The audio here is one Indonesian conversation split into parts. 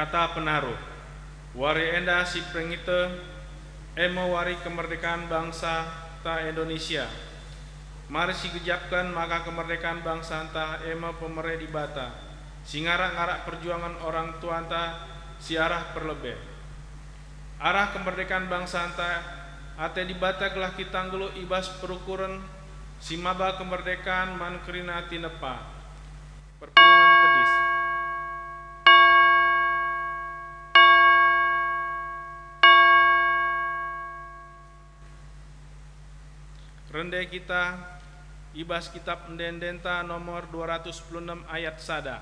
kata penaruh. Wari enda si pengite emo wari kemerdekaan bangsa ta Indonesia. Mari si gejapkan maka kemerdekaan bangsa ta emo pemerintah di bata. Si ngarak-ngarak perjuangan orang tua ta si arah perlebih. Arah kemerdekaan bangsa ta ate di bata kelah kita ngelu ibas perukuran si maba kemerdekaan man kerina tinepa. Perpuluhan tedis. Rendai kita ibas kitab Ndendenta nomor 216 ayat sada.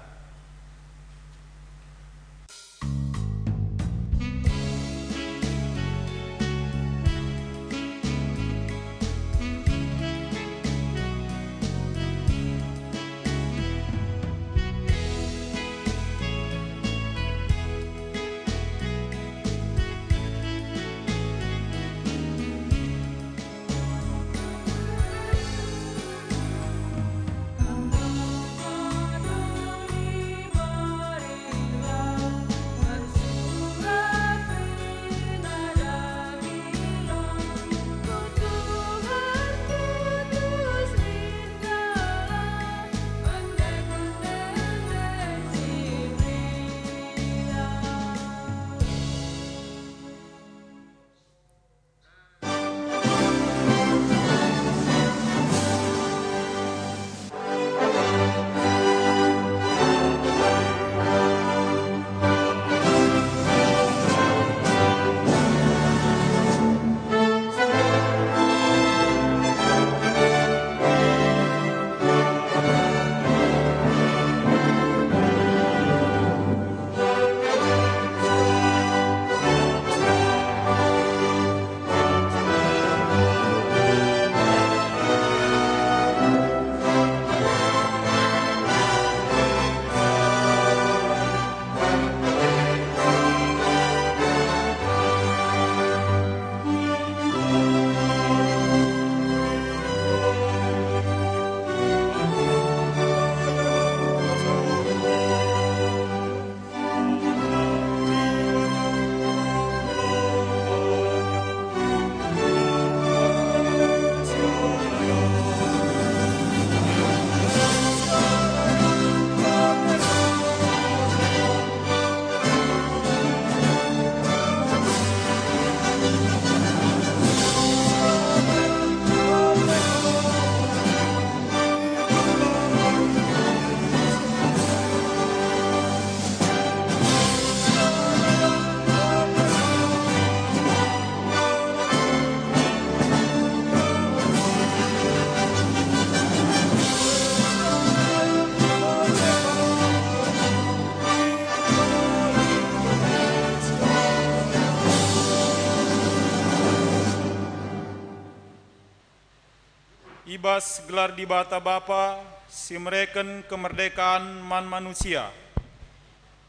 Ibas gelar di bata Bapa, si mereken kemerdekaan man manusia.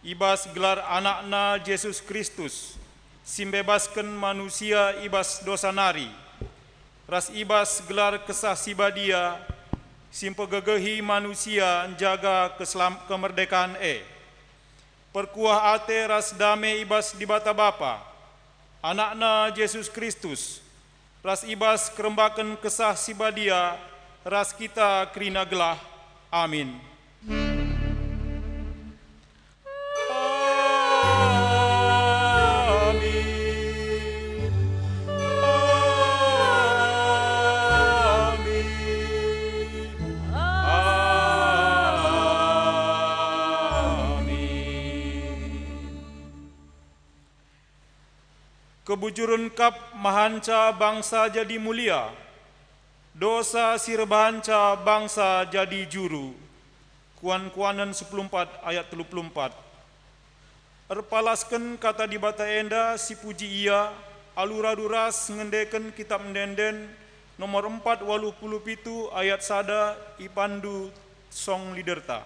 Ibas gelar anakna Yesus Kristus, si bebaskan manusia ibas dosa nari. Ras ibas gelar kesah sibadia, si pegegehi manusia jaga kemerdekaan Perkuah ate ras dame ibas di bata Bapa, anakna Yesus Kristus, ras ibas kerembakan kesah sibadia, ras kita kerina gelah. Amin. Kebujuran kap mahanca bangsa jadi mulia, dosa sirbahanca bangsa jadi juru. Kuan-kuanan 14 ayat 34. Erpalaskan kata di bata enda si puji ia, aluraduras ngendeken kitab Ndenden nomor 4:87 ayat sada ipandu song liderta.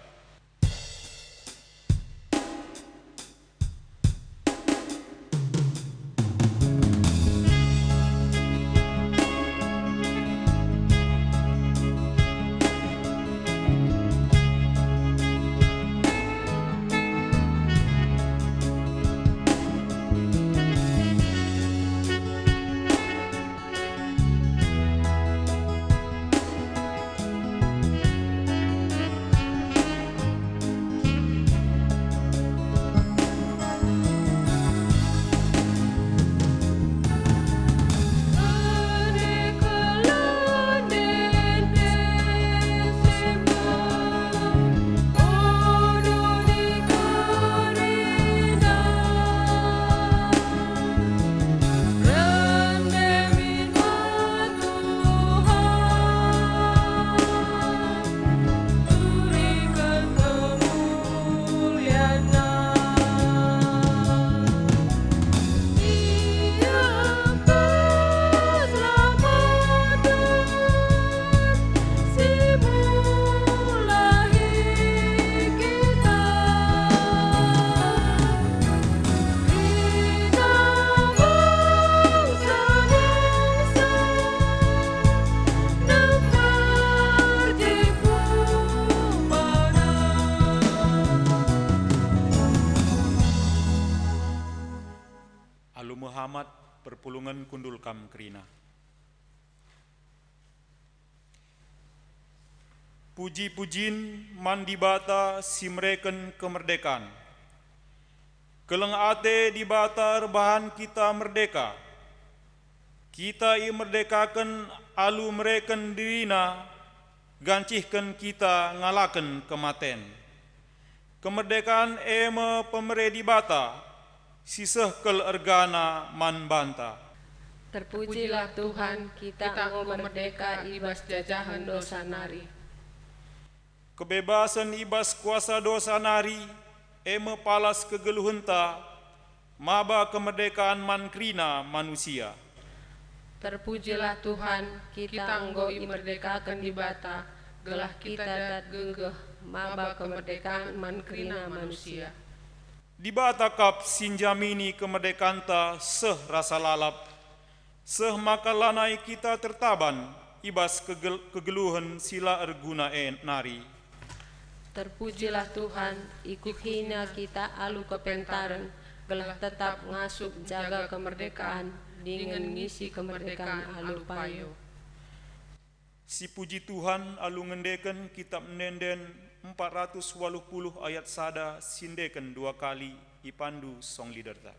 Muhammad perpulungan kundul kam kerina. Puji-pujin mandibata simreken kemerdekaan. Keleng ate dibata rebahan kita merdeka. Kita i merdekakan alu mereken dirina, gancihkan kita ngalaken kematen. Kemerdekaan eme pemere dibata, siseh kel ergana man banta. Terpujilah Tuhan, kita merdeka ibas jajahan dosa nari. Kebebasan ibas kuasa dosa nari, eme palas kegeluhenta, maba kemerdekaan mankrina manusia. Terpujilah Tuhan, kita merdekakan di bata, gelah kita dat gegeh, maba kemerdekaan mankrina manusia. Di bata kap sinjamini kemerdekanta seh rasa lalap, seh maka lanai kita tertaban, ibas kegeluhan sila erguna nari. Terpujilah Tuhan, ikut hina kita alu kepentaran, gelah tetap ngasup jaga kemerdekaan, dengan ngisi kemerdekaan alu payo. Si puji Tuhan alu ngendeken kitab nenden 480 ayat sada sindeken 2 kali ipandu song liderta.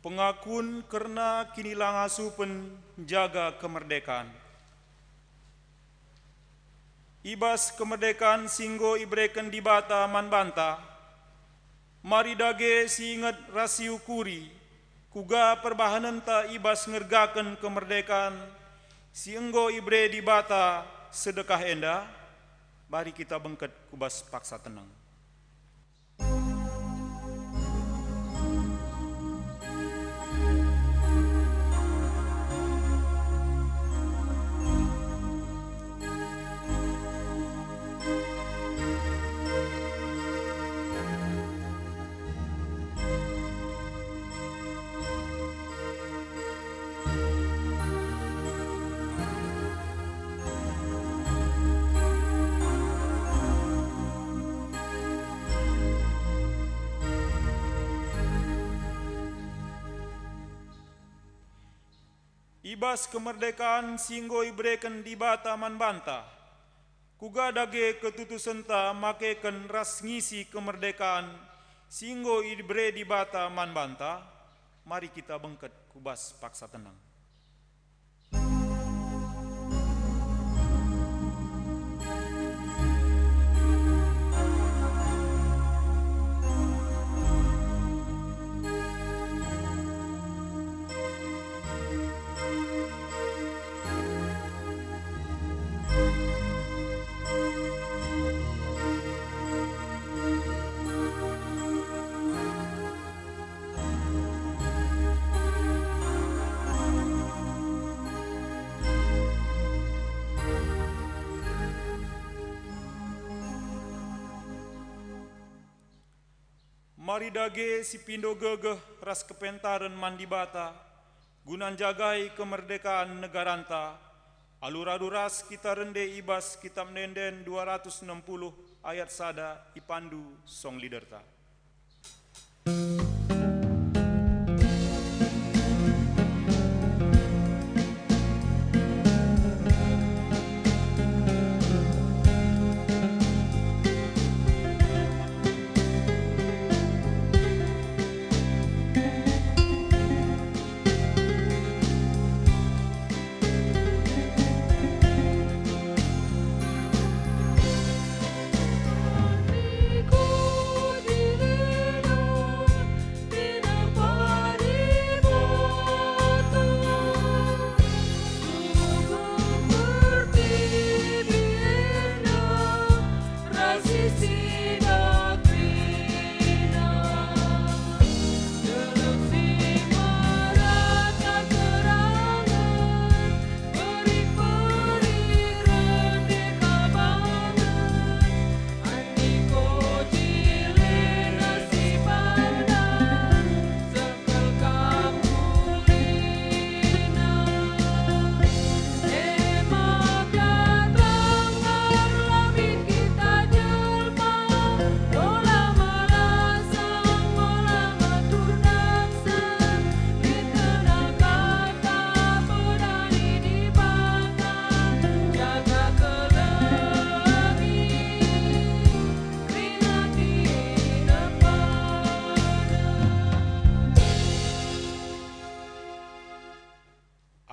Pengakun karena kini langasupen jaga kemerdekaan. Ibas kemerdekaan singgo ibreken di bata man banta, mari dage singet rasiu kuri, kuga perbahanan ta ibas ngergaken kemerdekaan, si enggo ibre di bata sedekah enda, mari kita bengket kubas paksa tenang. Ibas kemerdekaan singgo ibreken di bata man banta, kuga dage ketutusenta makeken ras ngisi kemerdekaan singgo ibre di bata man banta, mari kita bengket kubas paksa tenang. Mari dage si pindo gegeh ras kepentaran mandibata, gunan jagai kemerdekaan negaranta, aluraduras kita rende ibas kitab nenden 260 ayat sada ipandu song liderta.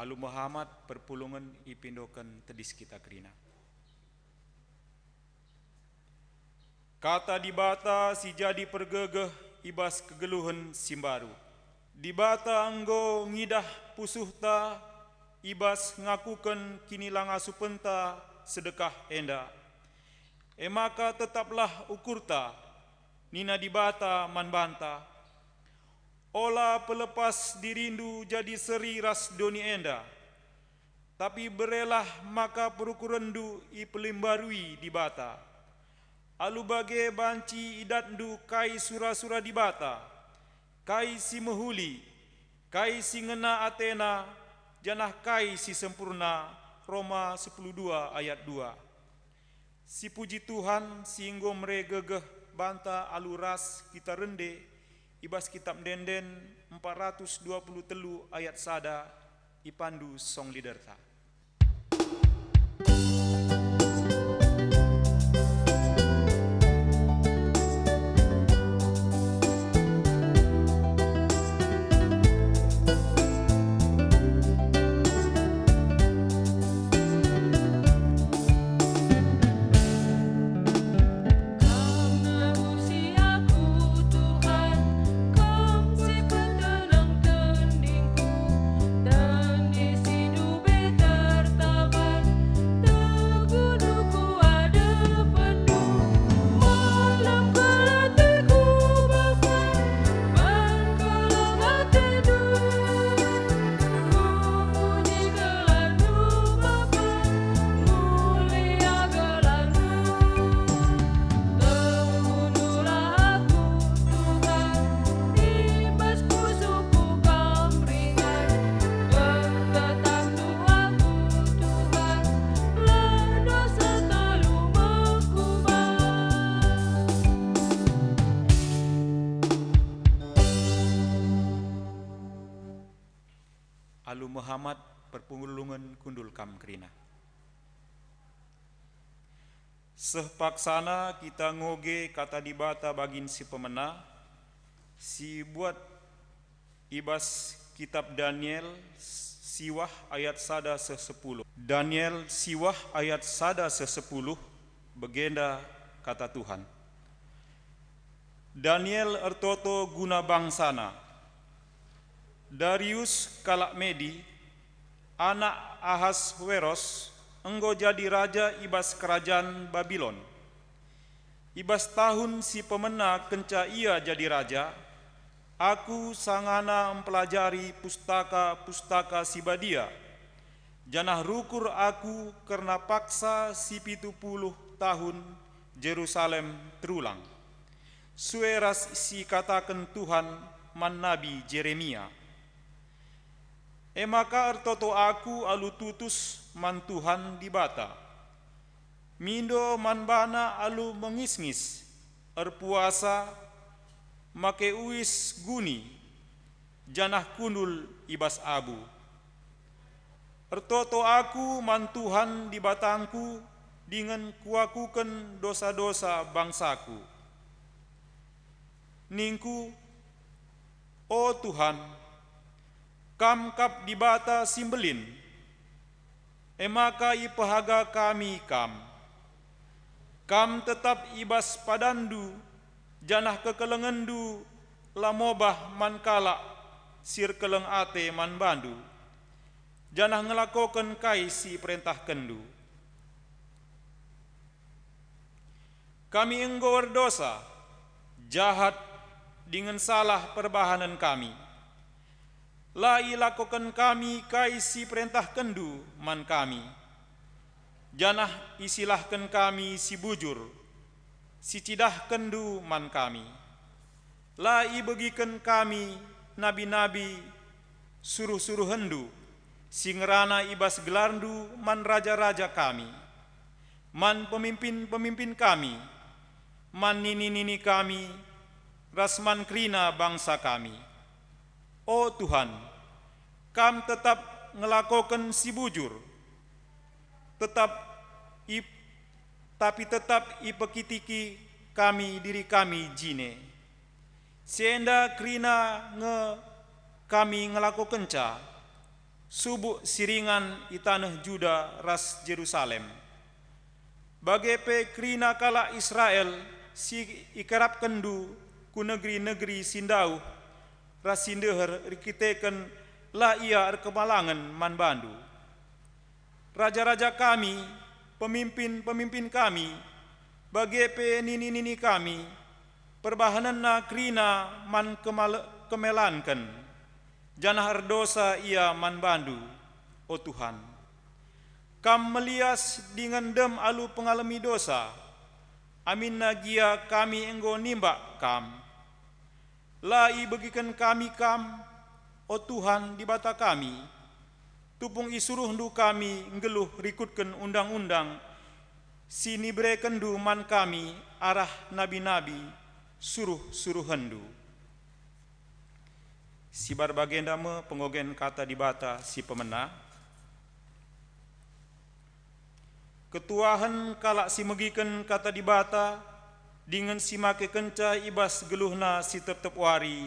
Alu Muhammad perpulungan ipindokan tedis kita kerina. Kata dibata si jadi pergegeh ibas kegeluhan simbaru. Dibata anggo ngidah pusuhta ibas ngakukan kini langasupenta sedekah enda. Maka tetaplah ukurta nina dibata manbanta. Ola pelepas dirindu jadi seri ras doni enda. Tapi berelah maka perukurendu i pelimbarui dibata. Alu bage banci idatndu kai sura-sura dibata. Kai si mehuli, kai si ngena Athena, janah kai si sempurna, Roma 10:2 ayat 2. Si puji Tuhan singgo meregegeh banta alu ras kita rende, ibas kitab denden 423 ayat sada, ipandu song liderta. Alu Muhammad perpulungan kundul kam kerina. Sepaksana kita ngoge kata dibata bagin si pemena, si buat ibas kitab Daniel siwah ayat sada se-10. Daniel siwah ayat sada se-10 begenda kata Tuhan. Daniel ertoto guna bangsana. Darius Kalakmedi, anak Ahasweros, enggo jadi raja ibas kerajaan Babilon. Ibas tahun si pemena kenca ia jadi raja, aku sangana mempelajari pustaka-pustaka si Badia. Janah rukur aku karena paksa si 70 tahun Jerusalem terulang. Sueras si katakan Tuhan man Nabi Jeremia. Maka ertoto aku alu tutus man Tuhan dibata. Mindo man bana alu mengisngis, erpuasa, make uis guni, janah kundul ibas abu. Ertoto aku man Tuhan dibatangku, dengan kuakuken dosa-dosa bangsaku. Ningku, oh Tuhan, kam kap dibata simbelin, maka ipahaga kami kam. Kam tetap ibas padandu, janah kekelengendu, lamobah man kalak, sir keleng ate man bandu, janah ngelakoken kai si perintah kendu. Kami engkau berdosa, jahat dengan salah perbahanan kami. Lai lakukan kami kaisi perintah kendu man kami. Janah isilahkan kami si bujur, si cidah kendu man kami. Lai bagikan kami nabi-nabi suruh-suruh hendu, si ngerana ibas gelarndu man raja-raja kami. Man pemimpin-pemimpin kami, man nini-nini kami, rasman krina bangsa kami. Oh Tuhan, kam tetap ngelakokan si bujur, tapi tetap ipekitiki kami diri kami jine. Senda krina kami ngelakokan ca, subuk siringan itanah Juda ras Jerusalem. Bagepe krina kala Israel si ikarap kendu ku negeri-negeri sindau rasindeher rikiteken la ia kemalangan man bandu. Raja-raja kami, pemimpin-pemimpin kami, bagepe nini-nini kami, perbahananna krina man kemelanken, janah erdosa ia man bandu, o Tuhan. Kam melias dengan dem alu pengalami dosa, amin nagia kami enggo nimbak kam. Lai bagikan kami kam, o Tuhan di bata kami, tupung isuruh ndu kami ngeluh rikutkan undang-undang, sini bereken du man kami arah nabi-nabi suruh-suruh hendu. Si barbagenda me pengogen kata di bata si pemena, ketuahan kalak si megiken kata di bata, dengan si make kenca ibas geluhna si tetep wari.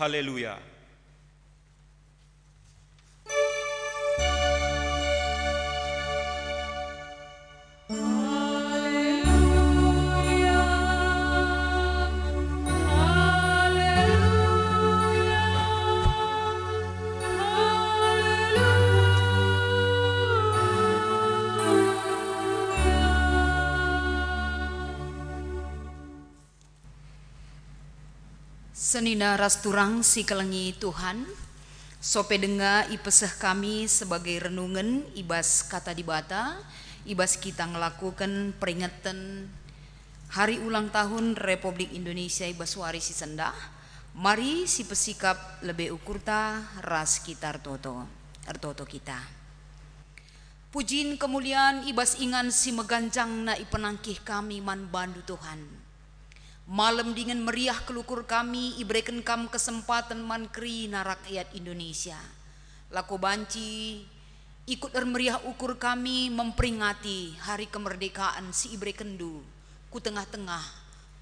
Haleluya. Senina rasturang si kelengi Tuhan, sope denga ipeseh kami sebagai renungan ibas kata di bata, ibas kita ngelakukan peringatan hari ulang tahun Republik Indonesia ibas wari si sendah. Mari si pesikap lebih ukurta ras kita ertoto kita. Pujin kemuliaan ibas ingan si meganjang na ipenangkih kami man bandu Tuhan. Malam dingin meriah kelukur kami, ibrekan kam kesempatan man krina rakyat Indonesia. Lako banci, ikut meriah ukur kami memperingati hari kemerdekaan si ibrekendu ku tengah-tengah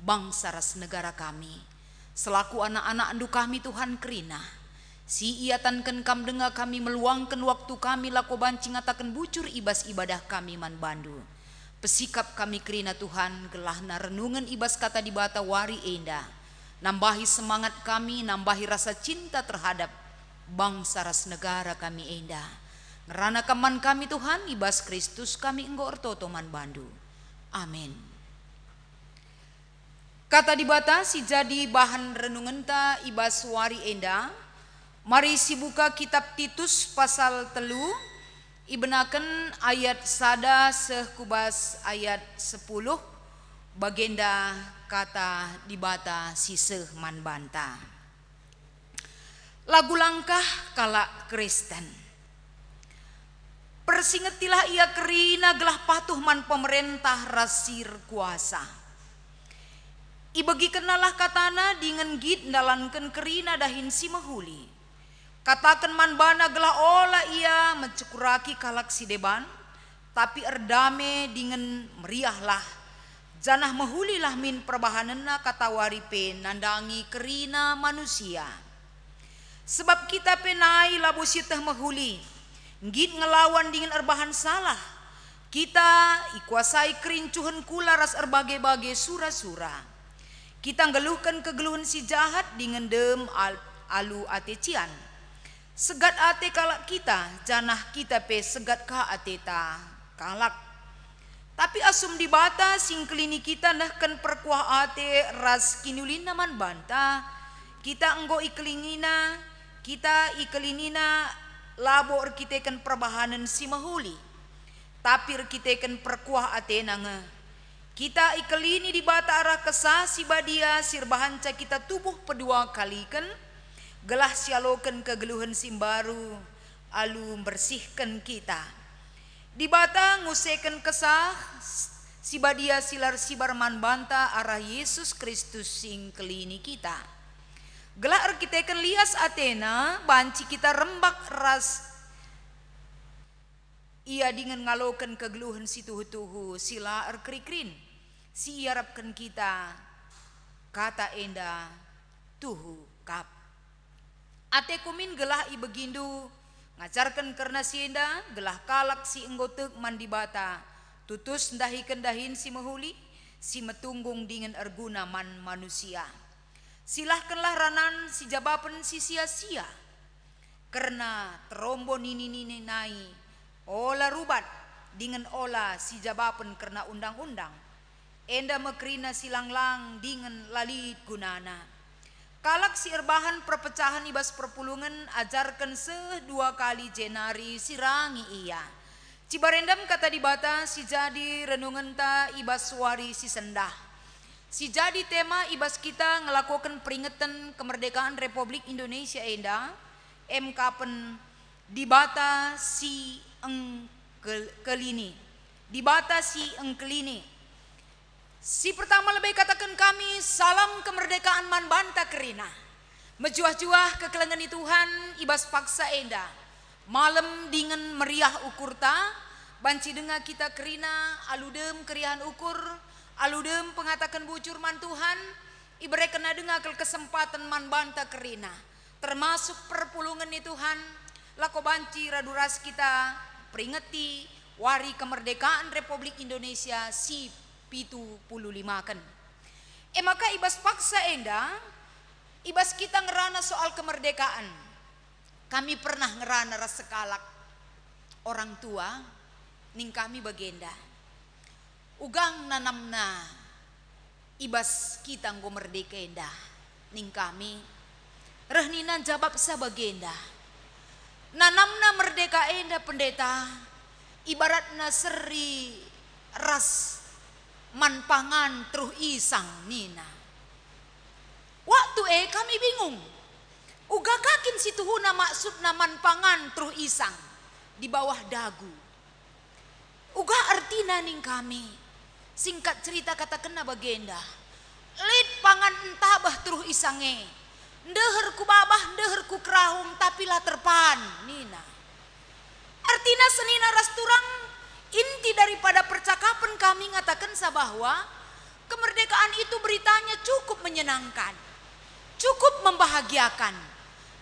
bangsa ras negara kami. Selaku anak-anak andu kami Tuhan krina, si iatankan kam dengar kami meluangkan waktu kami lako banci ngatakan bucur ibas ibadah kami man bandu. Pesikap kami krina Tuhan gelahna renungan ibas kata di bata wari enda. Nambahi semangat kami, nambahi rasa cinta terhadap bangsa ras negara kami enda. Ngerana kaman kami Tuhan ibas Kristus kami enggo ertoto man bandu. Amin. Kata di bata si jadi bahan renungan ta ibas wari enda. Mari si buka kitab Titus pasal 3. Ibenaken ayat sada sekubas ayat 10 bagenda kata di bata siseh man banta. Lagu langkah kala Kristen. Persingetilah ia kerina gelah patuh man pemerintah rasir kuasa. Ibagi kenalah katana dengan gid dalanken kerina dahin si mahuli. Katakan man bana gelah ola ia mencekuraki kalak si deban, tapi erdame dengan meriahlah. Janah mehulilah min perbahanena kata waripe nandangi kerina manusia. Sebab kita penai labu siteh mehuli, ngid ngelawan dengan erbahan salah. Kita ikuasai kerincuhan kula ras erbage-bage sura-sura. Kita ngeluhkan kegeluhan si jahat dengan dem alu atecian. Segat ate kalak kita, janah kita pe segat ka ate ta kalak. Tapi asum di bata sing kelini kita nahkan perkuah ate ras kinulin naman banta. Kita enggo ikelingina, kita ikelinina labo kita perbahanan si mahuli. Tapi kita perkuah ate nanga. Kita ikelini di bata arah kesah si badia sirbahanca kita tubuh pedua kalikan. Gelah sialokan kegeluhan simbaru alu bersihkan kita. Di bata ngusekan kesah si badia silar sibarman banta arah Yesus Kristus sing kelini kita. Gelar kita kan lias Athena banci kita rembak ras ia dengan ngalokan kegeluhan si tuhu-tuhu sila krikrin si harapkan kita kata enda tuhu kap. Ate kumin gelah i begindu ngajarkan karena si enda gelah kalak si enggotek mandibata tutus ndahikan dahin si mahuli si metunggung dengan erguna man manusia. Silahkanlah ranan si jabapan si sia-sia karena terombo nini nai ola rubat dengan ola si jabapan karena undang-undang enda mekrina silanglang dengan lalit gunana. Kalak si erbahan perpecahan ibas perpulungan ajarkan dua kali jenari sirangi ia. Cibarendam kata di bata si jadi renungan ta ibas suari si sendah. Si jadi tema ibas kita ngelakukan peringatan kemerdekaan Republik Indonesia enda MK di bata si kelini. Di bata si kelini. Si pertama lebih katakan kami salam kemerdekaan man banta kerina. Mejuah-juah kekelengan Tuhan ibas paksa enda. Malam dengan meriah ukurta banci dengar kita kerina aludem keriahan ukur aludem pengatakan bujur man Tuhan ibre kena dengar kesempatan man banta kerina. Termasuk perpulungan Tuhan lako banci raduras kita peringati wari kemerdekaan Republik Indonesia si pitu puluh lima kan. Maka ibas paksa enda, ibas kita ngerana soal kemerdekaan. Kami pernah ngerana rasa kalak orang tua, ning kami bagenda. Ugang nanamna, ibas kita nggo merdeka enda, ning kami. Rehnina jawab sa bagenda. Nanamna merdeka enda pendeta, ibaratna seri ras manpangan truh isang nina. Waktu kami bingung. Uga kakin situhuna maksud na manpangan truh isang di bawah dagu. Uga artina ning kami. Singkat cerita kata kena bagenda. Lid pangan entabah truh isange. Ndeher ku babah, ndeher ku kerahung tapi lah terpan nina. Artina senina rasturang inti daripada percakapan kami ngatakan bahwa kemerdekaan itu beritanya cukup menyenangkan, cukup membahagiakan.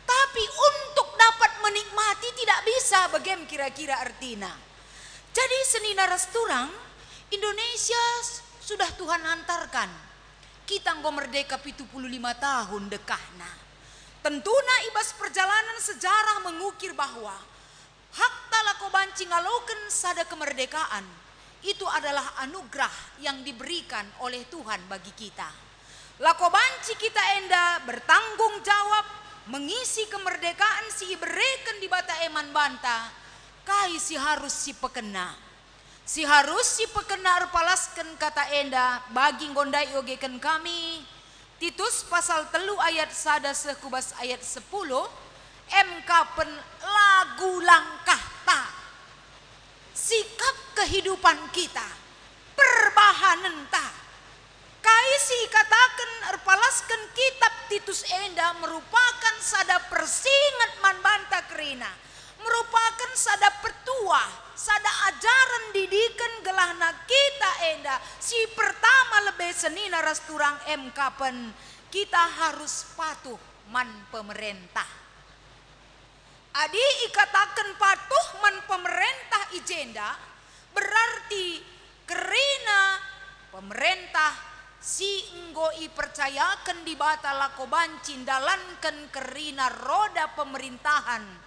Tapi untuk dapat menikmati tidak bisa bagaimana kira-kira artinya. Jadi senina rasturang Indonesia sudah Tuhan hantarkan. Kita nggo merdeka 75 tahun dekahna. Tentuna ibas perjalanan sejarah mengukir bahwa hak talako banci ngaloken sada kemerdekaan itu adalah anugerah yang diberikan oleh Tuhan bagi kita. Lako banci kita enda bertanggung jawab mengisi kemerdekaan si iberikan di bata eman banta kai si harus si pekena. Si harus si pekena arpalaskan kata enda bagi ngondai ogekan kami Titus pasal 3 ayat 1 sekubas ayat 10 MK pen lagu langkah ta sikap kehidupan kita perbahanan ta kaisi katakan erpalaskan kitab Titus enda merupakan sada persingat man banta kerina merupakan sada petua sada ajaran didikan gelahna kita enda si pertama lebih senina rasturang MK pen kita harus patuh man pemerintah. Adi ikatakan patuh man pemerintah ijenda berarti kerina pemerintah si enggoi percayakan di bata lako bancin dalankan kerina roda pemerintahan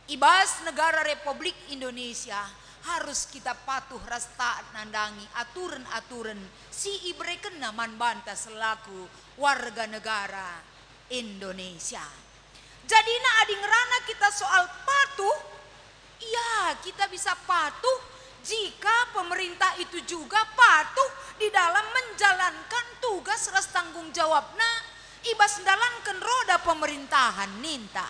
ibas negara Republik Indonesia harus kita patuh rasta nandangi aturan-aturan si ibreken naman banta selaku warga negara Indonesia. Jadi ading rana kita soal patuh, ya kita bisa patuh jika pemerintah itu juga patuh di dalam menjalankan tugas ras tanggung jawabna ibas dalankan roda pemerintahan ninta.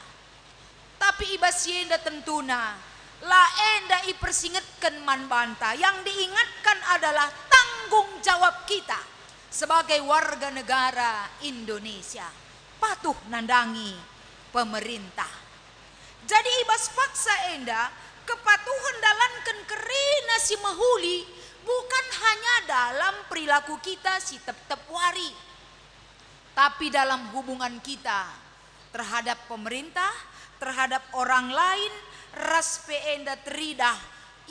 Tapi ibas yenda tentuna la enda ipersingetkan man banta, yang diingatkan adalah tanggung jawab kita sebagai warga negara Indonesia patuh nandangi pemerintah. Jadi ibas paksa enda kepatuhan dalankan kerina si mahuli bukan hanya dalam perilaku kita si tep-tep wari, tapi dalam hubungan kita terhadap pemerintah, terhadap orang lain, ras peenda teridah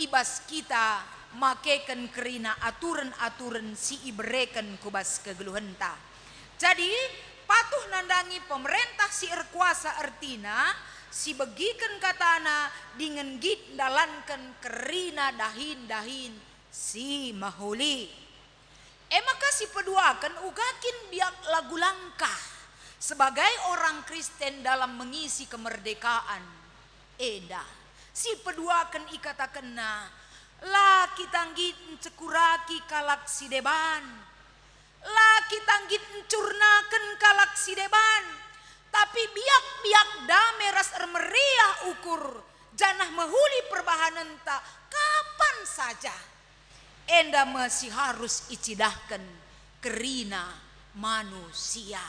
ibas kita makeken kerina aturan-aturan si ibereken kubas kegeluhenta. Jadi patuh nandangi pemerintah si erkuasa artina si begiken katana dengan git dalankan kerina dahin-dahin si mahuli. Maka si peduakan ugakin biak lagu langkah sebagai orang Kristen dalam mengisi kemerdekaan. Eda si peduakan ikatakenna la kitanggit cekuraki kalak si deban, la kitanggit encurnaken kalak si deban, tapi biak-biak dame ras meriah ukur janah mahuli perbahanan tak kapan saja enda masih harus icidahkan kerina manusia.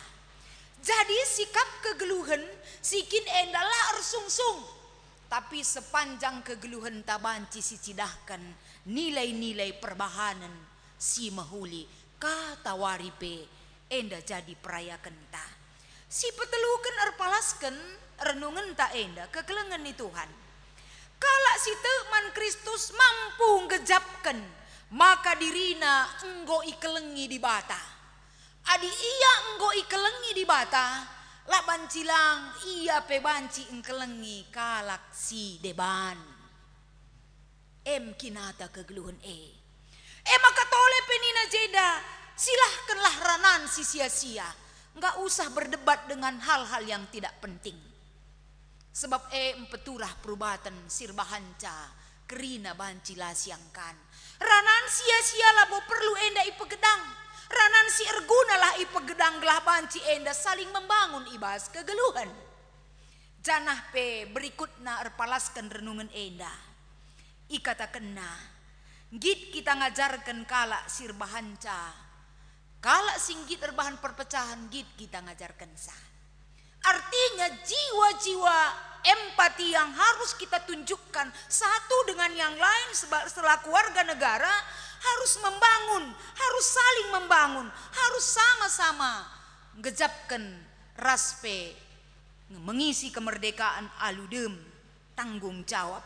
Jadi sikap kegeluhan sikin enda lah ersungsung, tapi sepanjang kegeluhan tabanci si cidahkan nilai-nilai perbahanan si mahuli kata waripe enda jadi perayakan ta. Si petelukan erpalaskan renungan ta enda kekelengan ni Tuhan. Kala si teman Kristus mampu ngejapkan maka dirina enggo ikelengi di bata. Adi iya enggo ikelengi di bata, la bancilang iya pe banci engkelengi kalak si deban. Kinata kegeluhan maka tole penina jeda silahkanlah ranan si sia-sia, nggak usah berdebat dengan hal-hal yang tidak penting. Sebab empeturah perubatan sirbahanca kerina banci lasiangkan ranan sia-sia lah bo perlu enda ipegedang. Ranan si erguna lah ipegedang gelah banci enda saling membangun ibas kegeluhan. Janah pe berikutna erpalaskan renungan enda. Ikatakenna git kita ngajarkan kala sirbahanca, kala singgit erbahan perpecahan git kita ngajarkan sa. Artinya jiwa-jiwa empati yang harus kita tunjukkan satu dengan yang lain selaku warga negara harus membangun, harus saling membangun, harus sama-sama ngejapkan raspe mengisi kemerdekaan aludem tanggung jawab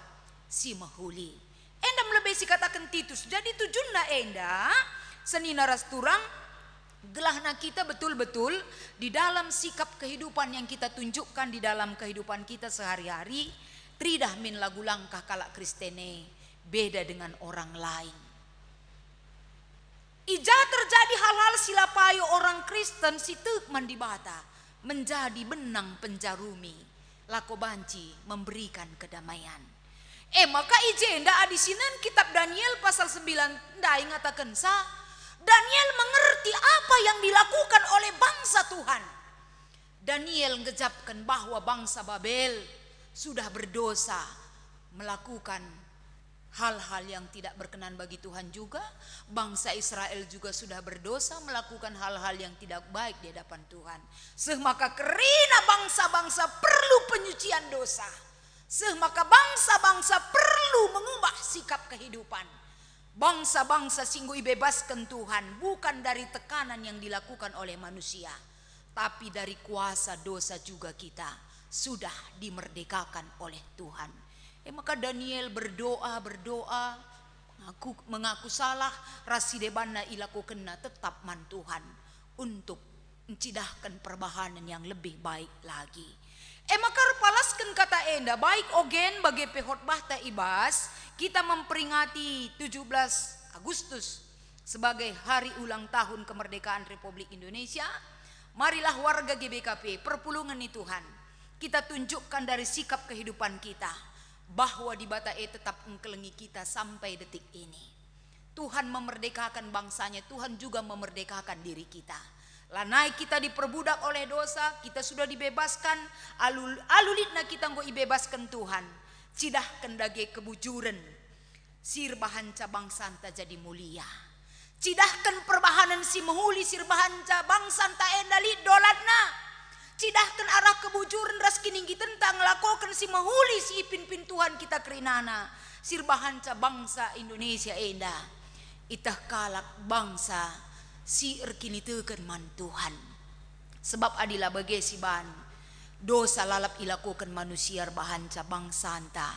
si mahuli. Enda melebih si katakan Titus. Jadi tujuanna enda senina ras turang gelahna kita betul-betul di dalam sikap kehidupan yang kita tunjukkan di dalam kehidupan kita sehari-hari tridah min lagu langkah kalak kristene beda dengan orang lain. Ija terjadi hal-hal silapayo orang Kristen si tekman di bata menjadi benang penjarumi lako banci memberikan kedamaian. Maka ijenda adisinan kitab Daniel pasal 9 ndai ngatakan sa Daniel mengerti apa yang dilakukan oleh bangsa Tuhan. Daniel ngejapkan bahwa bangsa Babel sudah berdosa melakukan hal-hal yang tidak berkenan bagi Tuhan juga. Bangsa Israel juga sudah berdosa melakukan hal-hal yang tidak baik di hadapan Tuhan. Maka kerina bangsa-bangsa perlu penyucian dosa. Maka bangsa-bangsa perlu mengubah sikap kehidupan. Bangsa-bangsa singgu ibebaskan Tuhan bukan dari tekanan yang dilakukan oleh manusia, tapi dari kuasa dosa juga kita sudah dimerdekakan oleh Tuhan. Maka Daniel berdoa mengaku salah rasidebanna ilakukenna tetap man Tuhan untuk mencidahkan perbahanan yang lebih baik lagi. Emakar palaskan kata enda baik ogen bagi pehotbah ta ibas kita memperingati 17 Agustus sebagai hari ulang tahun kemerdekaan Republik Indonesia. Marilah warga GBKP perpulungan nih Tuhan, kita tunjukkan dari sikap kehidupan kita bahwa di Bata tetap engkelengi kita sampai detik ini. Tuhan memerdekakan bangsanya, Tuhan juga memerdekakan diri kita. Lanai kita diperbudak oleh dosa, kita sudah dibebaskan, alulitna kita nggo ibebaskan Tuhan. Cidah kendage kebujuran, sirbahanca bangsanta jadi mulia. Cidahkan perbahanan si mehuli sirbahanca bangsanta endali dolatna. Cidahkan arah kebujuran ras kininggi tentang lakokan si mehuli si ipin-pin Tuhan kita kerinana. Sirbahanca bangsa Indonesia enda. Itah kalak bangsa si erkini teken man Tuhan. Sebab adila bagi si ban dosa lalap ilakukan manusia bahanca bangsanta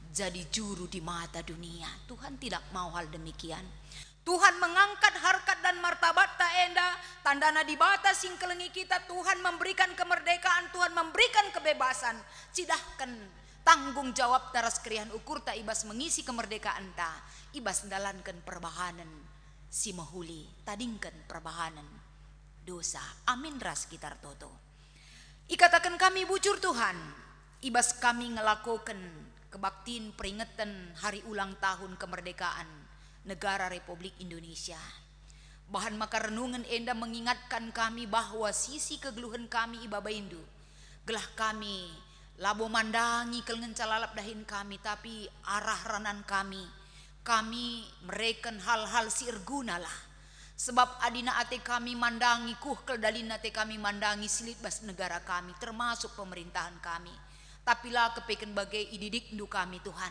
jadi juru di mata dunia. Tuhan tidak mau hal demikian. Tuhan mengangkat harkat dan martabat ta enda tandana di bata sing kelengi kita. Tuhan memberikan kemerdekaan, Tuhan memberikan kebebasan. Cidahkan tanggung jawab taras kerian ukur ta ibas mengisi kemerdekaan ta ibas ndalankan perbahanan si mehuli tadingkan perbahanan dosa. Amin ras gitar toto. Ikatakan kami bujur Tuhan ibas kami ngelakukan kebaktiin peringatan hari ulang tahun kemerdekaan negara Republik Indonesia. Bahan maka renungan enda mengingatkan kami bahwa sisi kegeluhan kami ibabaindu gelah kami labo mandangi kelengen calalap dahin kami, tapi arah ranan kami mereken hal-hal si erguna lah. Sebab adina ate kami mandangi keldalina ate kami mandangi silit bas negara kami termasuk pemerintahan kami. Tapi lah kepeken bagai ididik du kami Tuhan.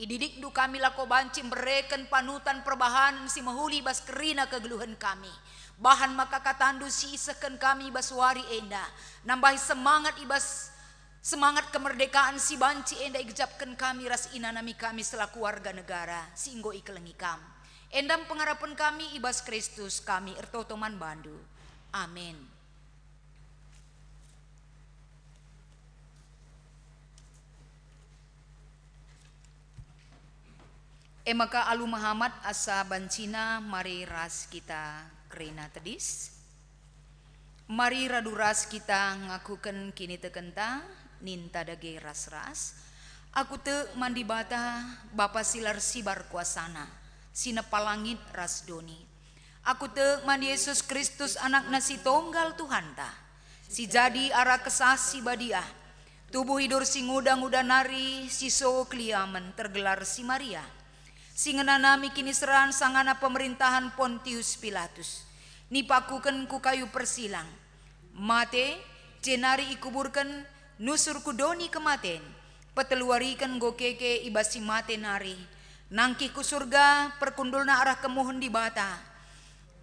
Ididik du kami lako banci mereken panutan perbahanan si mahuli bas kerina kegeluhan kami. Bahan maka katandu si iseken kami bas wari enda. Nambahi semangat ibas semangat kemerdekaan si banci enda igejapkan kami ras inanami kami selaku warga negara singgo ikelengi kam. Endam pengharapan kami ibas Kristus kami ertotoman bandu. Amin. Maka alu Muhammad asa bancina mari ras kita kerina tedis. Mari radu ras kita ngakuken kini tekenta ninta dage ras-ras. Aku te mandi bata Bapa silar sibar kuasana sinepalangit ras doni. Aku te mandi Yesus Kristus anak nasi tonggal Tuhan ta. Si jadi arah kesasi badiah. Tubuh hidur si nguda-nguda nari si so kliamen tergelar si Maria. Singenanami kini seran sangana pemerintahan Pontius Pilatus. Nipakuken ku kayu persilang. Mate cenari ikuburkan nusur kudoni kematen. Peteluarikan gokeke ibasi mate nari. Nangki ku surga perkundulna arah kemuhun di bata.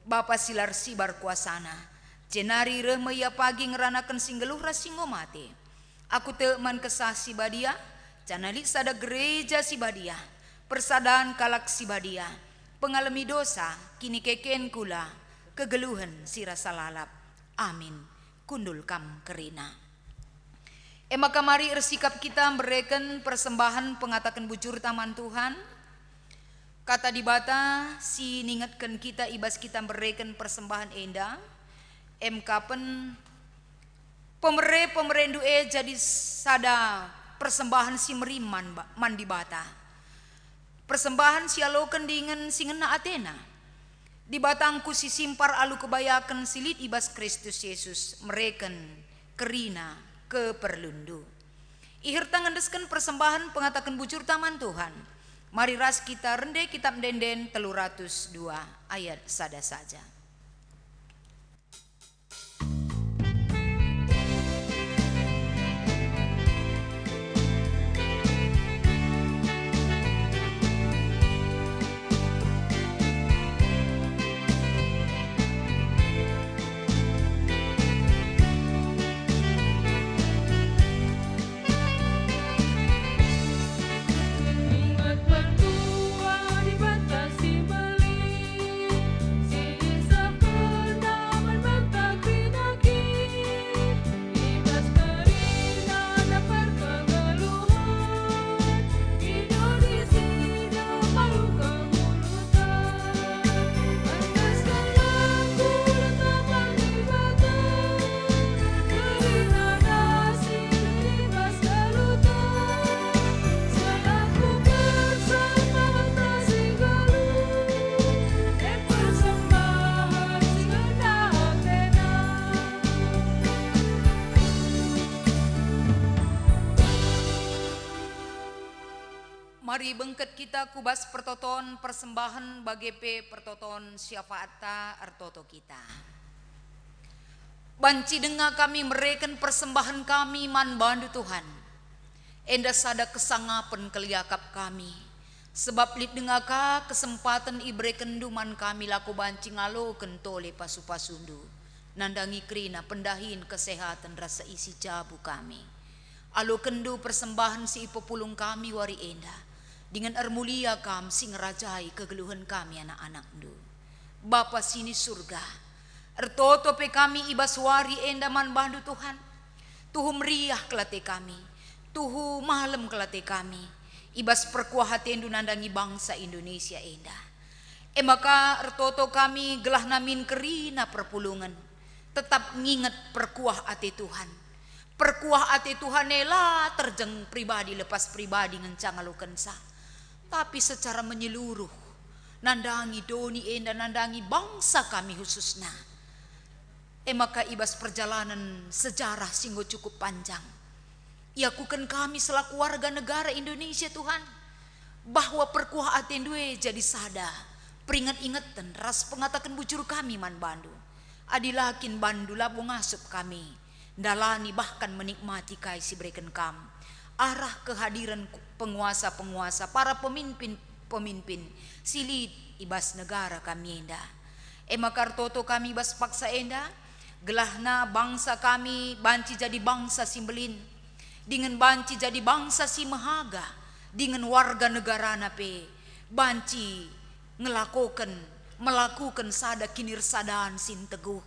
Bapa silar sibar kuasana. Cenari remaya pagi ngeranakan singgeluh rasingo mate. Aku teman kesah si badia. Canali sada gereja si badia. Persadaan kalak si badia. Pengalami dosa kini keken kula. Kegeluhan si rasa lalap. Amin. Kundul kam kerina. Maka mari ersikap kita mereken persembahan pengatakan bujur taman Tuhan. Kata di bata si ningatkan kita ibas kita mereken persembahan enda. Kapen pemerendu jadi sada persembahan si meriman mandi bata. Persembahan si alokan dengan singena Athena. Di batangku si simpar alu kebayakan silit ibas Kristus Yesus mereken kerina keperlundu. Ihir tangan desken persembahan pengatakan bujur taman Tuhan. Mari ras kita rende kitab denden 302 ayat sada saja. Ingat pertua di batasi beli, si Mari bengket kita kubas pertoton persembahan bagi pertoton syafaata artoto kita. Banci dengar kami mereken persembahan kami man bandu Tuhan. Enda sada kesangapan keliakap kami. Sebab lip dengar ka kesempatan ibreken duman kami laku banci ngalo kentole pasu-pasundu. Nandangi krina pendahin kesehatan rasa isi jabu kami. Alo kendu persembahan si ipopulung kami wari enda. Dengan armulia kam sing ngerajai kegeluhan kami anak-anak du. Bapa sini surga. Ertoto pe kami ibas wari endaman bandu Tuhan. Tuhu meriah kelate kami. Tuhu malam kelate kami. Ibas perkuah hati endu nandangi bangsa Indonesia enda. Maka ertoto kami gelah namin kerina perpulungan. Tetap nginget perkuah hati Tuhan. Perkuah hati Tuhan ela terjeng pribadi lepas pribadi ngencang alukensa. Tapi secara menyeluruh nandangi doni enda nandangi bangsa kami khususnya. Maka ibas perjalanan sejarah singgo cukup panjang. Iakukan kami selaku warga negara Indonesia Tuhan. Bahwa perkuah atendue jadi sada. Peringat-ingatan ras pengatakan bujur kami man bandu. Adilakin bandu labu ngasup kami. Dalani bahkan menikmati kai si breken kam. Arah kehadiran penguasa-penguasa, para pemimpin silid ibas negara kami enda. Maka toto kami ibas paksa enda, gelahna bangsa kami banci jadi bangsa simbelin, dengan banci jadi bangsa si mahaga, dengan warga negara nape banci melakukan sada kinirsadaan sin teguh,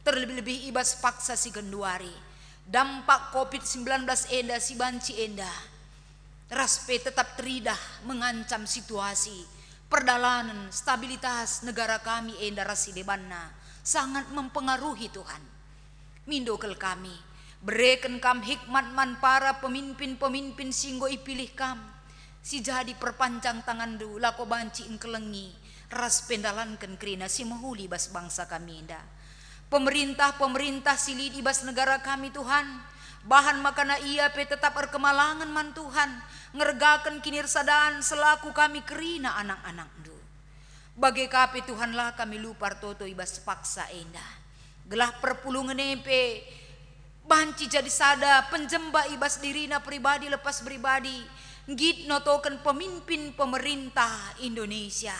terlebih-lebih ibas paksa si genduari. Dampak COVID-19 enda si banci enda. Raspe tetap teridah mengancam situasi. Perdalanan, stabilitas negara kami enda rasi debanna. Sangat mempengaruhi Tuhan. Mindokel kami. Bereken kam hikmat man para pemimpin-pemimpin singgo ipilih kam. Si jadi perpanjang tangan du lako banci ingkelengi. Ras pendalankan kerina si mahuli bas bangsa kami enda. Pemerintah silid ibas negara kami Tuhan. Bahan makana ia pe tetap erkemalangan man Tuhan. Ngergakan kinirsadaan selaku kami kerina anak-anak du. Bagai kape Tuhan lah kami lupar toto ibas paksa enda. Gelah perpulungan epe. Banci jadi sada penjemba ibas dirina pribadi lepas pribadi. Ngit notokan pemimpin pemerintah Indonesia.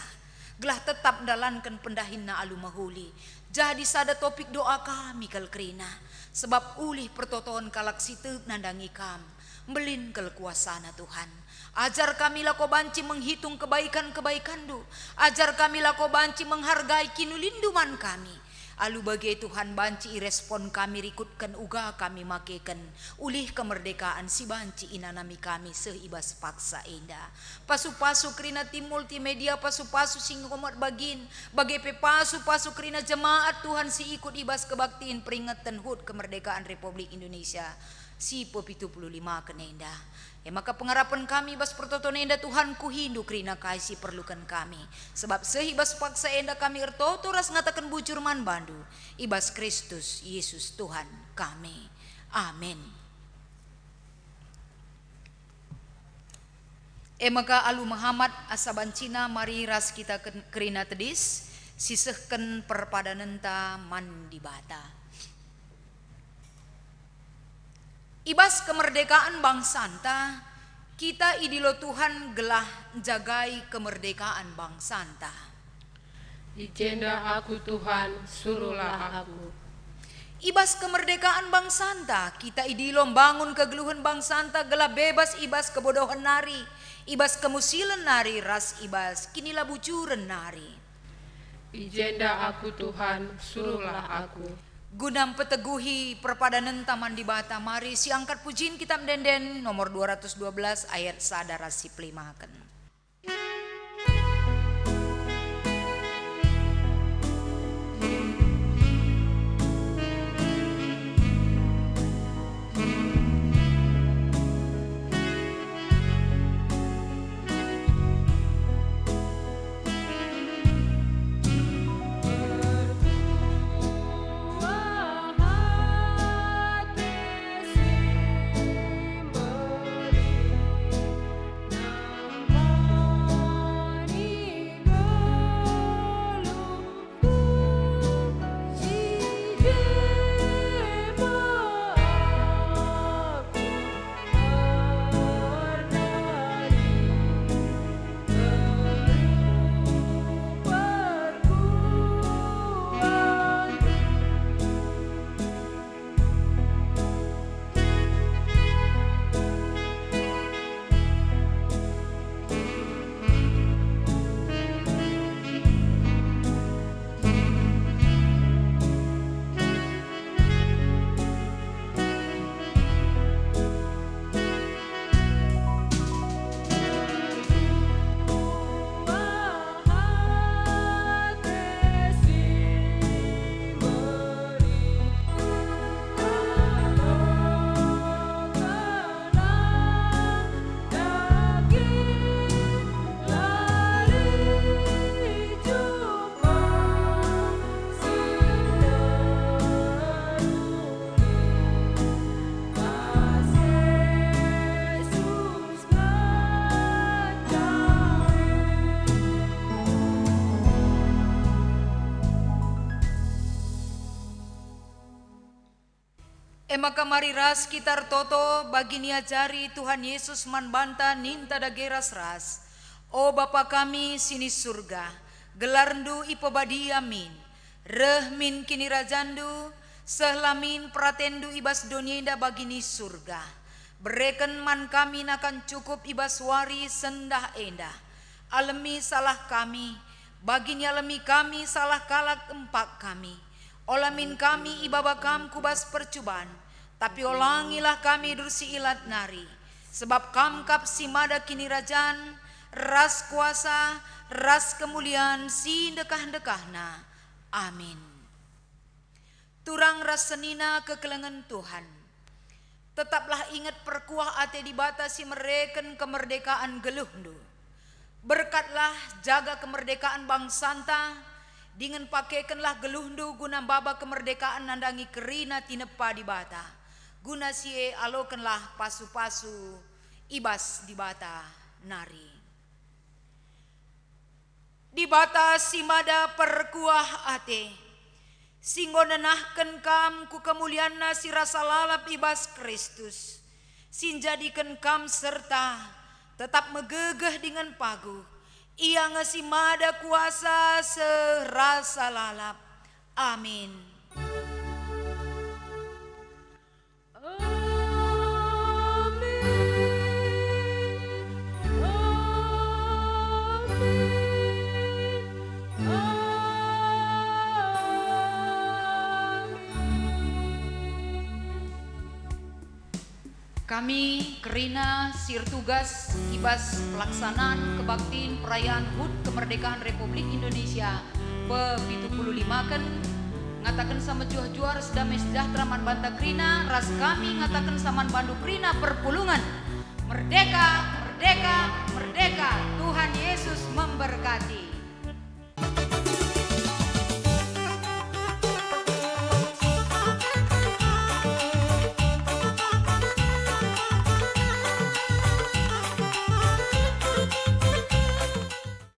Gelah tetap dalankan pendahinna alu mahuli. Jadi sada topik doa kami kalkrina. Sebab ulih pertotoan kalak situ nandangi kam. Melin kelkuasana Tuhan. Ajar kami lako banci menghitung kebaikan-kebaikan du. Ajar kami lako banci menghargai kinulinduman kami. Alu bagai Tuhan banci irespon kami rikutkan uga kami makekan. Ulih kemerdekaan si banci inanami kami seibas paksa enda. Pasu-pasu krina tim multimedia pasu-pasu singkomat bagin. Bagai pasu-pasu krina jemaat Tuhan si ikut ibas kebaktiin peringatan HUT kemerdekaan Republik Indonesia. Si pe-75 kenenda. Maka pengharapan kami bas pertoton enda Tuhan ku hindu krina kaisi perlukan kami. Sebab sehibas paksa enda kami ertoto ras ngatakan bujur man bandu. Ibas Kristus Yesus Tuhan kami. Amin. Maka alu Muhammad asabancina mari ras kita kerina tedis. Sisehken perpadanenta mandibata. Ibas kemerdekaan bangsanta, kita idilo Tuhan gelah jagai kemerdekaan bangsanta. Ijenda aku Tuhan, suruhlah aku. Ibas kemerdekaan bangsanta, kita idilo bangun kegeluhan bangsanta gelah bebas ibas kebodohan nari, ibas kemusilan nari ras ibas kinilah bujuran nari. Ijenda aku Tuhan, suruhlah aku. Gunam peteguhi perpadanan taman di bata mari si angkat pujiin kitab denden nomor 212 ayat sadara si plimaken. Nama Ema kamari ras kitar toto bagi niajari Tuhan Yesus manbanta ninta dageras ras. O Bapa kami sini surga, gelarndu ipobadi amin. Rehmin kini rajandu, sehlamin pratendu ibas donyenda bagini surga. Bereken man kami nakan cukup ibas wari sendah endah. Alemi salah kami, bagini alemi kami salah kalak empak kami. Olamin kami ibabakam kubas percubaan, tapi olangilah kami dursi ilat nari. Sebab kamkap simada kini rajan, ras kuasa, ras kemuliaan si dekah-dekahna. Amin. Turang ras senina kekelengan Tuhan. Tetaplah ingat perkuah ate dibatasi mereken kemerdekaan geluhndu. Berkatlah jaga kemerdekaan bangsanta, dengan pakaikanlah geluhndu guna baba kemerdekaan nandangi kerina tinepa di bata. Guna sie alokanlah pasu-pasu ibas di bata nari. Di bata simada perkuah ate, singgo nenahken kam ku kemulianna si rasa lalap ibas Kristus. Sinjadikan kam serta tetap megegeh dengan pagu. Ia ngesimada kuasa serasa lalap. Amin. Kami Kerina Sir Tugas Ibas Pelaksanaan Kebaktiin Perayaan HUT Kemerdekaan Republik Indonesia pe-75 kan ngatakan sama juar sedamai sejahtera man banta Krina, ras kami ngatakan saman bandu Krina perpulungan. Merdeka, merdeka, merdeka. Tuhan Yesus memberkati.